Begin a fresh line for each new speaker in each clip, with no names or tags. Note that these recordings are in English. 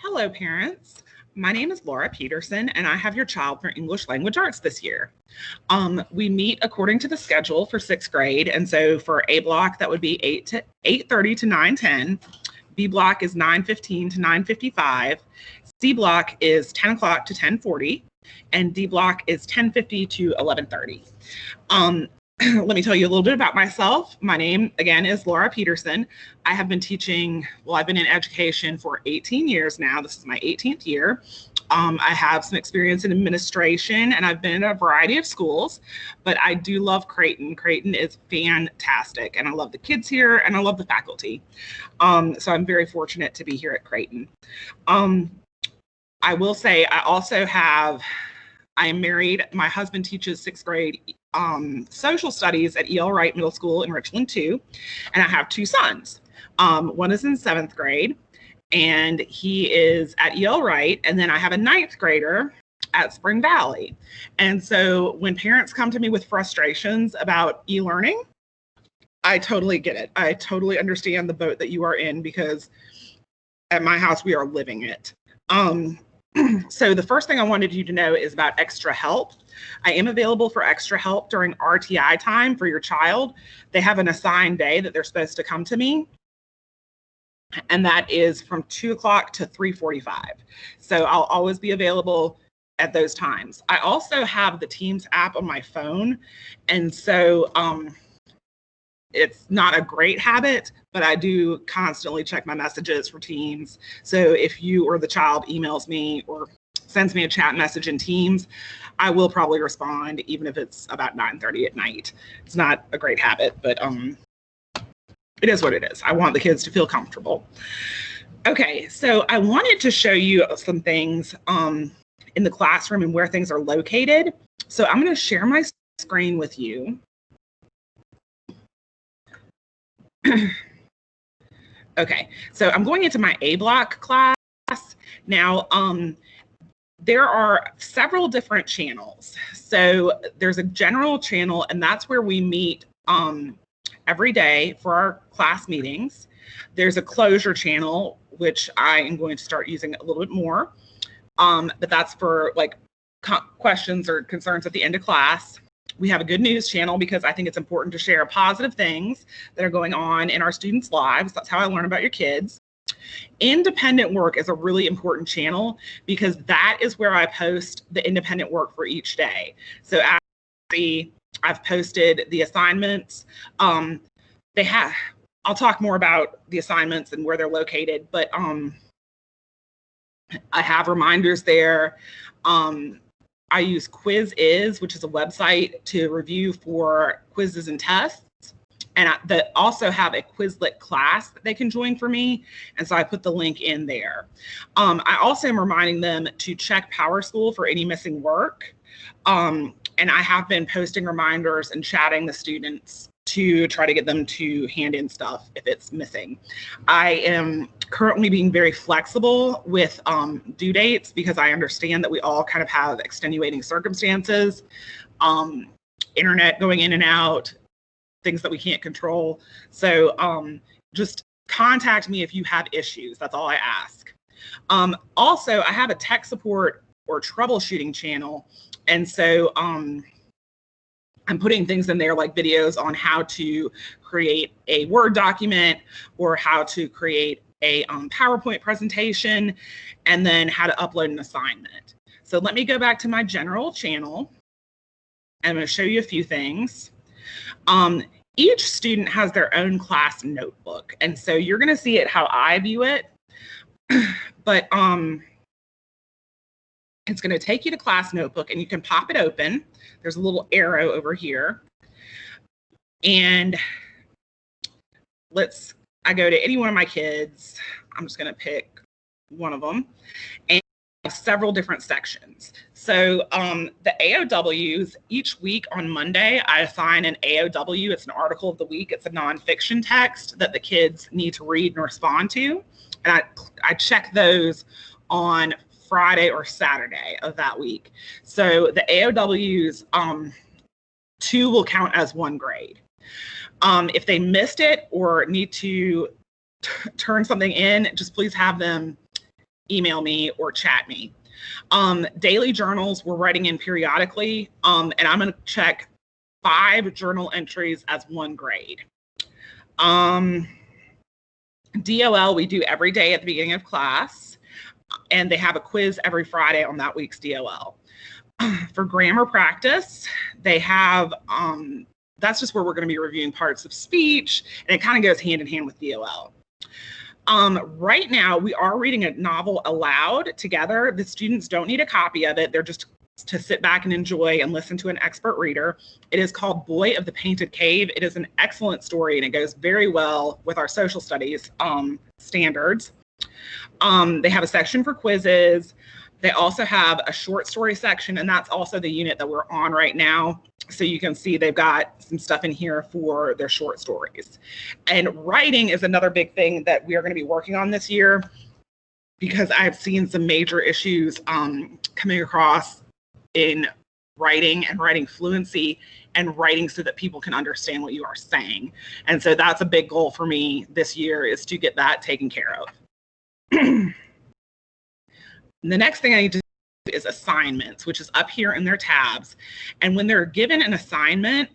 Hello, parents. My name is Laura Peterson, and I have your child for English Language Arts this year. We meet according to the schedule for sixth grade, and so for A block, that would be 8:30 to 9:10. B block is 9:15 to 9:55. C block is 10 o'clock to 10:40, and D block is 10:50 to 11:30. Let me tell you a little bit about myself. My name, again, is Laura Peterson. I have been teaching, I've been in education for 18 years now. This is my 18th year. I have some experience in administration, and I've been in a variety of schools, but I do love Creighton. Creighton is fantastic, and I love the kids here, and I love the faculty. So I'm very fortunate to be here at Creighton. I will say I am married. My husband teaches sixth grade social studies at E.L. Wright Middle School in Richland too, and I have two sons. One is in seventh grade, and he is at E.L. Wright, and then I have a ninth grader at Spring Valley. And so when parents come to me with frustrations about e-learning, I totally get it. I totally understand the boat that you are in, because at my house we are living it. So the first thing I wanted you to know is about extra help. I am available for extra help during RTI time for your child. They have an assigned day that they're supposed to come to me, and that is from 2 o'clock to 3:45. So I'll always be available at those times. I also have the Teams app on my phone, and so it's not a great habit, but I do constantly check my messages for Teams. So if you or the child emails me or sends me a chat message in Teams, I will probably respond, even if it's about 9:30 at night. It's not a great habit, but it is what it is. I want the kids to feel comfortable. Okay, so I wanted to show you some things in the classroom and where things are located. So I'm going to share my screen with you. Okay, so I'm going into my A block class. Now, there are several different channels. So there's a general channel, and that's where we meet every day for our class meetings. There's a closure channel, which I am going to start using a little bit more, but that's for like questions or concerns at the end of class. We have a good news channel, because I think it's important to share positive things that are going on in our students' lives. That's how I learn about your kids. Independent work is a really important channel, because that is where I post the independent work for each day. So I've posted the assignments. I'll talk more about the assignments and where they're located, but I have reminders there. I use Quiz.is, which is a website to review for quizzes and tests. And they also have a Quizlet class that they can join for me. And so I put the link in there. I also am reminding them to check PowerSchool for any missing work. And I have been posting reminders and chatting the students to try to get them to hand in stuff if it's missing. I am currently being very flexible with due dates, because I understand that we all kind of have extenuating circumstances, internet going in and out, things that we can't control. So just contact me if you have issues. That's all I ask. Also, I have a tech support or troubleshooting channel. And so I'm putting things in there like videos on how to create a Word document, or how to create a PowerPoint presentation, and then how to upload an assignment. So let me go back to my general channel. I'm going to show you a few things. Each student has their own class notebook, and so you're going to see it how I view it, but it's going to take you to class notebook, and you can pop it open. There's a little arrow over here, and I go to any one of my kids. I'm just going to pick one of them, and several different sections. So the AOWs, each week on Monday, I assign an AOW. It's an article of the week. It's a nonfiction text that the kids need to read and respond to. And I check those on Friday or Saturday of that week. So the AOWs, 2 will count as 1 grade. If they missed it or need to turn something in, just please have them email me or chat me. Daily journals we're writing in periodically, and I'm going to check 5 journal entries as 1 grade. DOL we do every day at the beginning of class, and they have a quiz every Friday on that week's DOL. For grammar practice, they have, that's just where we're going to be reviewing parts of speech, and it kind of goes hand in hand with DOL. Right now, we are reading a novel aloud together. The students don't need a copy of it. They're just to sit back and enjoy and listen to an expert reader. It is called Boy of the Painted Cave. It is an excellent story, and it goes very well with our social studies standards. They have a section for quizzes. They also have a short story section, and that's also the unit that we're on right now. So you can see they've got some stuff in here for their short stories. And writing is another big thing that we are going to be working on this year, because I've seen some major issues coming across in writing and writing fluency and writing so that people can understand what you are saying. And so that's a big goal for me this year, is to get that taken care of. The next thing I need to do is assignments, which is up here in their tabs. And when they're given an assignment,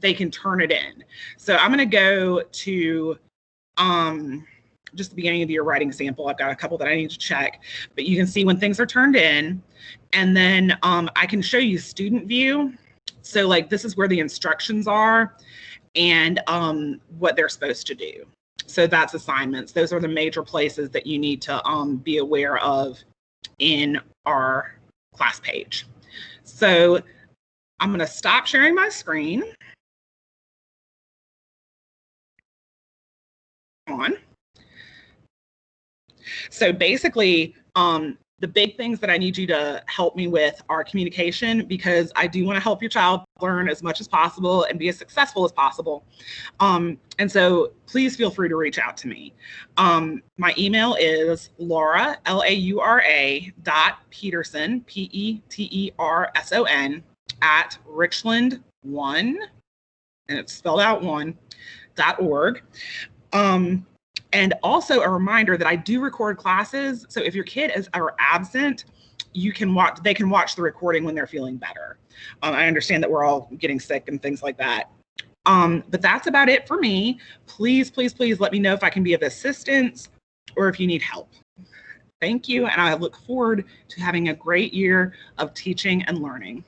they can turn it in. So I'm going to go to just the beginning of your writing sample. I've got a couple that I need to check, but you can see when things are turned in. And then I can show you student view. So like this is where the instructions are and what they're supposed to do. So that's assignments. Those are the major places that you need to be aware of in our class page. So I'm going to stop sharing my screen. So basically, the big things that I need you to help me with are communication, because I do want to help your child learn as much as possible and be as successful as possible. And so please feel free to reach out to me. My email is Laura, Laura.peterson, Peterson, at Richland1, and it's spelled out 1.org. And also a reminder that I do record classes. So if your kid are absent, they can watch the recording when they're feeling better. I understand that we're all getting sick and things like that. But that's about it for me. Please, please, please let me know if I can be of assistance or if you need help. Thank you. And I look forward to having a great year of teaching and learning.